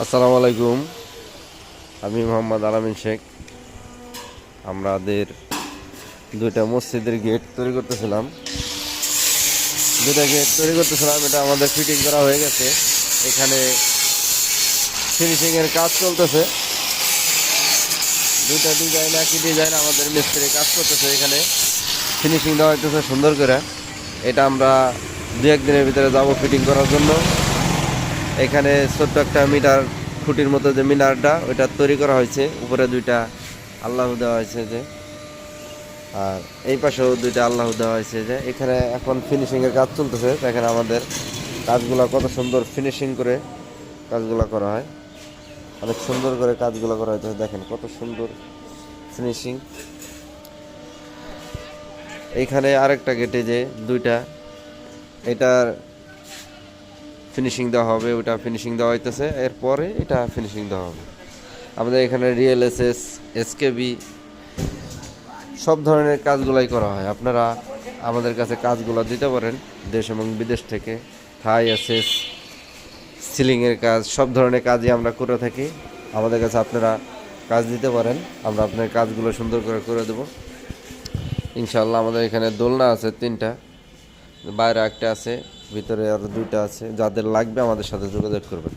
আসসালামু আলাইকুম। আমি মোহাম্মদ আলামিন শেখ। আমাদের দুইটা মসজিদের গেট তৈরি করতেছিলাম। এটা আমাদের ফিটিং করা হয়ে গেছে। এখানে ফিনিশিংয়ের কাজ চলতেছে। দুইটা ডিজাইন, একই ডিজাইন আমাদের মিস্ত্রি কাজ করতেছে। এখানে ফিনিশিং দেওয়া হইতেছে সুন্দর করে। এটা আমরা দু একদিনের ভিতরে যাব ফিটিং করার জন্য। এখানে ছোট্ট একটা মিটার খুঁটির মতো যে মিনারটা ওইটা তৈরি করা হয়েছে। উপরে দুইটা আল্লাহ দেওয়া হয়েছে যে, আর এই পাশেও দুইটা আল্লাহ দেওয়া হয়েছে যে। এখানে এখন ফিনিশিংয়ের কাজ চলতেছে। দেখেন আমাদের কাজগুলো কত সুন্দর ফিনিশিং করে কাজগুলো করা হয়। অনেক সুন্দর করে কাজগুলো করা হয়েছে। দেখেন কত সুন্দর ফিনিশিং। এইখানে আরেকটা গেটে যে দুইটা, এটার ফিনিশিং দেওয়া হবে। ওটা ফিনিশিং দেওয়া হইতেছে, এরপরে এটা ফিনিশিং দেওয়া হবে। আমাদের এখানে রিয়েল এসএস, এসকেবি সব ধরনের কাজগুলাই করা হয়। আপনারা আমাদের কাছে কাজগুলো দিতে পারেন, দেশ এবং বিদেশ থেকে। থাই এসএস, সিলিংয়ের কাজ, সব ধরনের কাজই আমরা করে থাকি। আমাদের কাছে আপনারা কাজ দিতে পারেন, আমরা আপনার কাজগুলো সুন্দর করে করে দেবো ইনশাআল্লাহ। আমাদের এখানে দোলনা আছে 3টা, বাইরে একটা আছে, ভিতরে আরও 2টা আছে। যাদের লাগবে আমাদের সাথে যোগাযোগ করবেন।